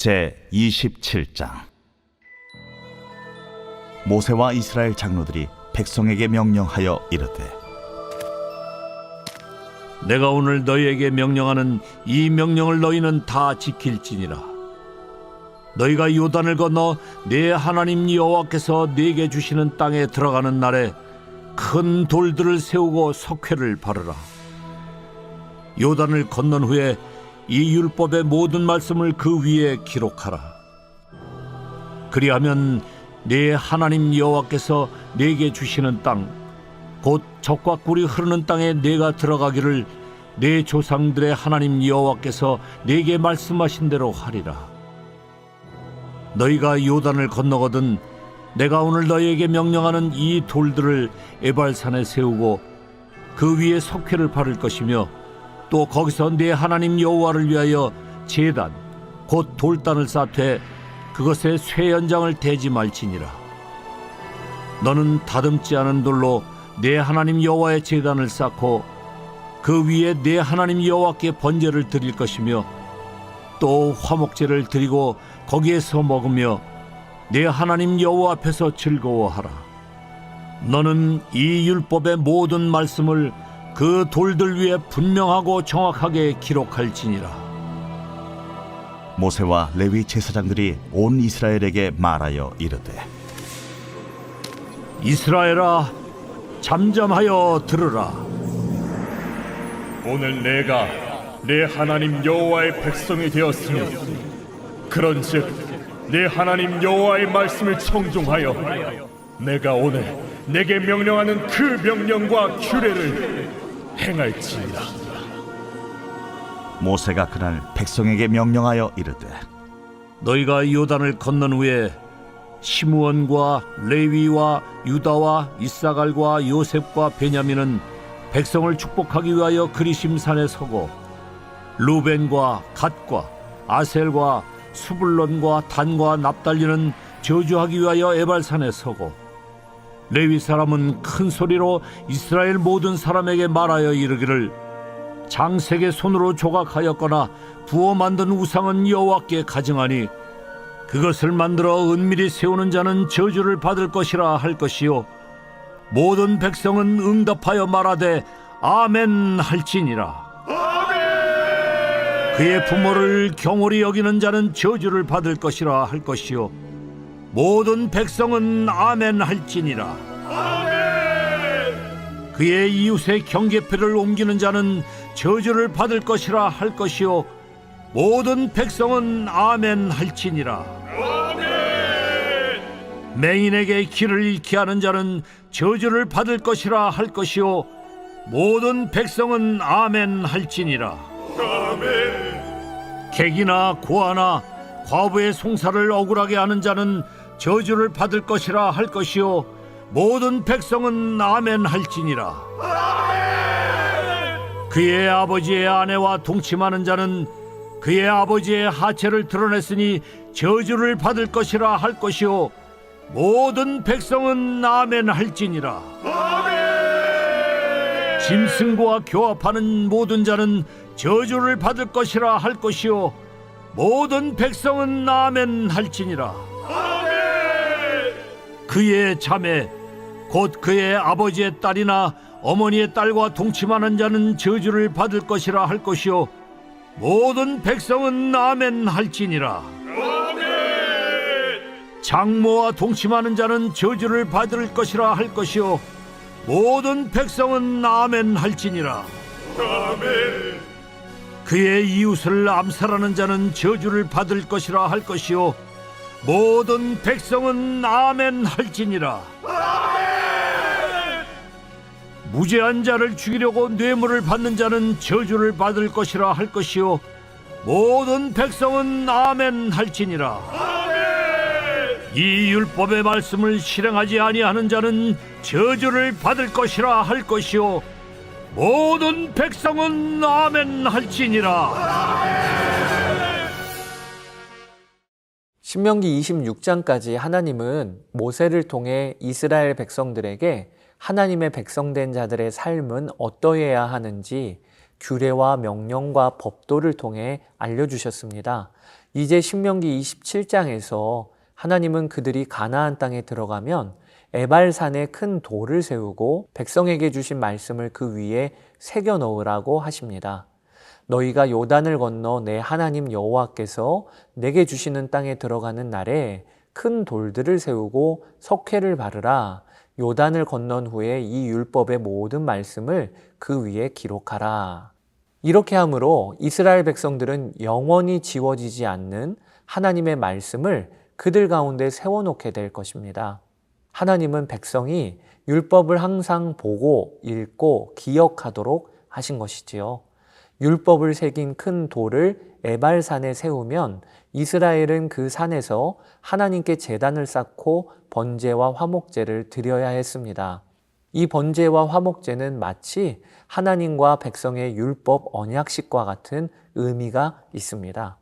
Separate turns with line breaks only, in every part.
제27장. 모세와 이스라엘 장로들이 백성에게 명령하여 이르되,
내가 오늘 너희에게 명령하는 이 명령을 너희는 다 지킬지니라. 너희가 요단을 건너 내 하나님 여호와께서 네게 주시는 땅에 들어가는 날에 큰 돌들을 세우고 석회를 바르라. 요단을 건넌 후에 이 율법의 모든 말씀을 그 위에 기록하라. 그리하면 네 하나님 여호와께서 네게 주시는 땅, 곧 젖과 꿀이 흐르는 땅에 네가 들어가기를 네 조상들의 하나님 여호와께서 네게 말씀하신 대로 하리라. 너희가 요단을 건너거든 내가 오늘 너희에게 명령하는 이 돌들을 에발산에 세우고 그 위에 석회를 바를 것이며, 또 거기서 네 하나님 여호와를 위하여 제단 곧 돌단을 쌓되 그것에 쇠 연장을 대지 말지니라. 너는 다듬지 않은 돌로 네 하나님 여호와의 제단을 쌓고 그 위에 네 하나님 여호와께 번제를 드릴 것이며, 또 화목제를 드리고 거기에서 먹으며 네 하나님 여호와 앞에서 즐거워하라. 너는 이 율법의 모든 말씀을 그 돌들 위에 분명하고 정확하게 기록할지니라.
모세와 레위 제사장들이 온 이스라엘에게 말하여 이르되,
이스라엘아, 잠잠하여 들으라.
오늘 내가 내 하나님 여호와의 백성이 되었으니 그런즉 내 하나님 여호와의 말씀을 청종하여 내가 오늘 내게 명령하는 그 명령과 규례를 행할지니라.
모세가 그날 백성에게 명령하여 이르되,
너희가 요단을 건넌 후에 시므온과 레위와 유다와 이사갈과 요셉과 베냐민은 백성을 축복하기 위하여 그리심산에 서고, 루벤과 갓과 아셀과 수불론과 단과 납달리는 저주하기 위하여 에발산에 서고, 레위 사람은 큰 소리로 이스라엘 모든 사람에게 말하여 이르기를, 장색의 손으로 조각하였거나 부어 만든 우상은 여호와께 가증하니 그것을 만들어 은밀히 세우는 자는 저주를 받을 것이라 할 것이요, 모든 백성은 응답하여 말하되 아멘 할지니라. 그의 부모를 경홀히 여기는 자는 저주를 받을 것이라 할 것이요, 모든 백성은 아멘 할지니라. 그의 이웃의 경계표를 옮기는 자는 저주를 받을 것이라 할 것이요, 모든 백성은 아멘 할지니라. 맹인에게 길을 잃게 하는 자는 저주를 받을 것이라 할 것이요, 모든 백성은 아멘 할지니라. 객이나 고아나 과부의 송사를 억울하게 하는 자는 저주를 받을 것이라 할 것이요, 모든 백성은 아멘 할지니라. 그의 아버지의 아내와 동침하는 자는 그의 아버지의 하체를 드러냈으니 저주를 받을 것이라 할 것이요, 모든 백성은 아멘 할지니라. 짐승과 교합하는 모든 자는 저주를 받을 것이라 할 것이요, 모든 백성은 아멘 할지니라. 그의 자매 곧 그의 아버지의 딸이나 어머니의 딸과 동침하는 자는 저주를 받을 것이라 할 것이요, 모든 백성은 아멘 할지니라. 장모와 동침하는 자는 저주를 받을 것이라 할 것이요, 모든 백성은 아멘 할지니라. 그의 이웃을 암살하는 자는 저주를 받을 것이라 할 것이요, 모든 백성은 아멘 할지니라. 무죄한 자를 죽이려고 뇌물을 받는 자는 저주를 받을 것이라 할 것이요, 모든 백성은 아멘 할지니라. 이 율법의 말씀을 실행하지 아니하는 자는 저주를 받을 것이라 할 것이요, 모든 백성은 아멘 할지니라.
신명기 26장까지 하나님은 모세를 통해 이스라엘 백성들에게 하나님의 백성된 자들의 삶은 어떠해야 하는지 규례와 명령과 법도를 통해 알려주셨습니다. 이제 신명기 27장에서 하나님은 그들이 가나안 땅에 들어가면 에발산에 큰 돌을 세우고 백성에게 주신 말씀을 그 위에 새겨 넣으라고 하십니다. 너희가 요단을 건너 내 하나님 여호와께서 내게 주시는 땅에 들어가는 날에 큰 돌들을 세우고 석회를 바르라. 요단을 건넌 후에 이 율법의 모든 말씀을 그 위에 기록하라. 이렇게 함으로 이스라엘 백성들은 영원히 지워지지 않는 하나님의 말씀을 그들 가운데 세워놓게 될 것입니다. 하나님은 백성이 율법을 항상 보고 읽고 기억하도록 하신 것이지요. 율법을 새긴 큰 돌을 에발산에 세우면 이스라엘은 그 산에서 하나님께 제단을 쌓고 번제와 화목제를 드려야 했습니다. 이 번제와 화목제는 마치 하나님과 백성의 율법 언약식과 같은 의미가 있습니다.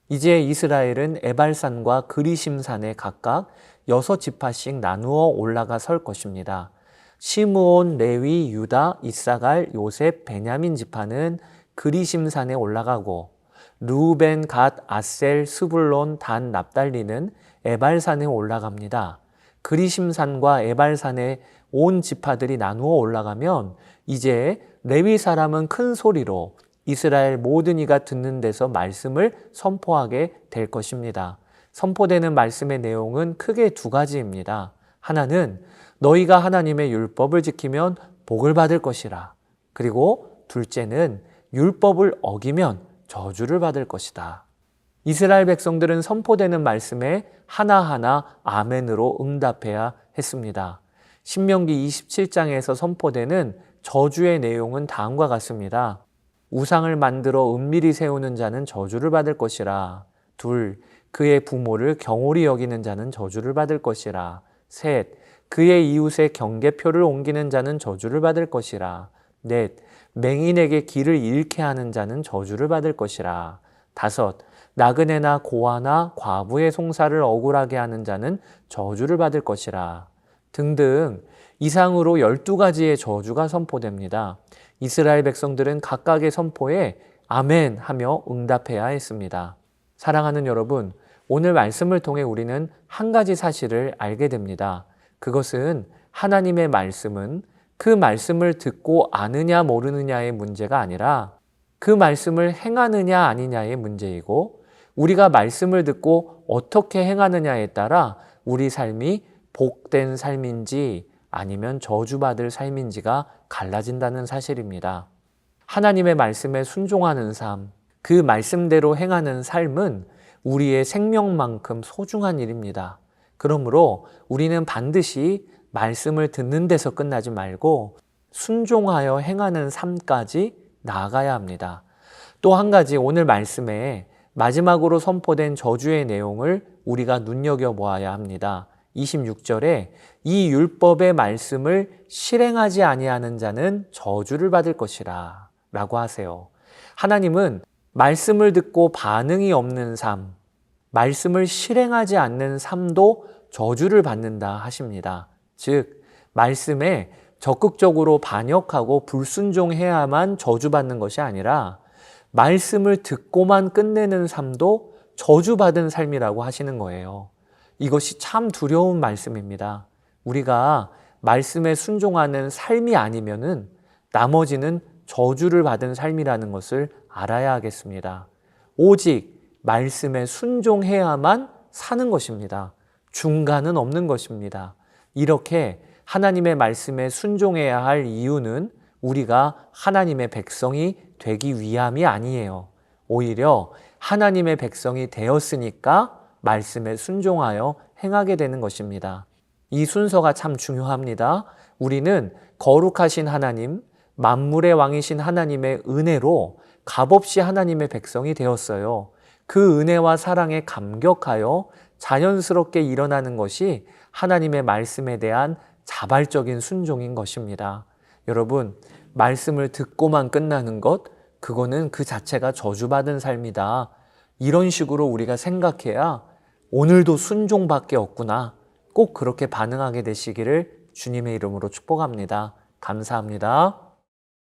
이제 이스라엘은 에발산과 그리심산에 각각 6지파씩 나누어 올라가 설 것입니다. 시므온, 레위, 유다, 이사갈, 요셉, 베냐민 지파는 그리심산에 올라가고 르우벤, 갓, 아셀, 스불론, 단, 납달리는 에발산에 올라갑니다. 그리심산과 에발산에 온 지파들이 나누어 올라가면 이제 레위 사람은 큰 소리로 이스라엘 모든 이가 듣는 데서 말씀을 선포하게 될 것입니다. 선포되는 말씀의 내용은 크게 2가지입니다. 하나는 너희가 하나님의 율법을 지키면 복을 받을 것이라. 그리고 둘째는 율법을 어기면 저주를 받을 것이다. 이스라엘 백성들은 선포되는 말씀에 하나하나 아멘으로 응답해야 했습니다. 신명기 27장에서 선포되는 저주의 내용은 다음과 같습니다. 우상을 만들어 은밀히 세우는 자는 저주를 받을 것이라. 2. 그의 부모를 경홀히 여기는 자는 저주를 받을 것이라. 3. 그의 이웃의 경계표를 옮기는 자는 저주를 받을 것이라. 4. 맹인에게 길을 잃게 하는 자는 저주를 받을 것이라. 5. 나그네나 고아나 과부의 송사를 억울하게 하는 자는 저주를 받을 것이라. 등등 이상으로 12가지의 저주가 선포됩니다. 이스라엘 백성들은 각각의 선포에 아멘 하며 응답해야 했습니다. 사랑하는 여러분, 오늘 말씀을 통해 우리는 한 가지 사실을 알게 됩니다. 그것은 하나님의 말씀은 그 말씀을 듣고 아느냐 모르느냐의 문제가 아니라 그 말씀을 행하느냐 아니냐의 문제이고, 우리가 말씀을 듣고 어떻게 행하느냐에 따라 우리 삶이 복된 삶인지 아니면 저주받을 삶인지가 갈라진다는 사실입니다. 하나님의 말씀에 순종하는 삶, 그 말씀대로 행하는 삶은 우리의 생명만큼 소중한 일입니다. 그러므로 우리는 반드시 말씀을 듣는 데서 끝나지 말고 순종하여 행하는 삶까지 나아가야 합니다. 또 한 가지, 오늘 말씀에 마지막으로 선포된 저주의 내용을 우리가 눈여겨보아야 합니다. 26절에 이 율법의 말씀을 실행하지 아니하는 자는 저주를 받을 것이라 라고 하세요. 하나님은 말씀을 듣고 반응이 없는 삶, 말씀을 실행하지 않는 삶도 저주를 받는다 하십니다. 즉, 말씀에 적극적으로 반역하고 불순종해야만 저주받는 것이 아니라 말씀을 듣고만 끝내는 삶도 저주받은 삶이라고 하시는 거예요. 이것이 참 두려운 말씀입니다. 우리가 말씀에 순종하는 삶이 아니면은 나머지는 저주를 받은 삶이라는 것을 알아야 하겠습니다. 오직 말씀에 순종해야만 사는 것입니다. 중간은 없는 것입니다. 이렇게 하나님의 말씀에 순종해야 할 이유는 우리가 하나님의 백성이 되기 위함이 아니에요. 오히려 하나님의 백성이 되었으니까 말씀에 순종하여 행하게 되는 것입니다. 이 순서가 참 중요합니다. 우리는 거룩하신 하나님, 만물의 왕이신 하나님의 은혜로 값없이 하나님의 백성이 되었어요. 그 은혜와 사랑에 감격하여 자연스럽게 일어나는 것이 하나님의 말씀에 대한 자발적인 순종인 것입니다. 여러분, 말씀을 듣고만 끝나는 것, 그거는 그 자체가 저주받은 삶이다. 이런 식으로 우리가 생각해야 오늘도 순종밖에 없구나. 꼭 그렇게 반응하게 되시기를 주님의 이름으로 축복합니다. 감사합니다.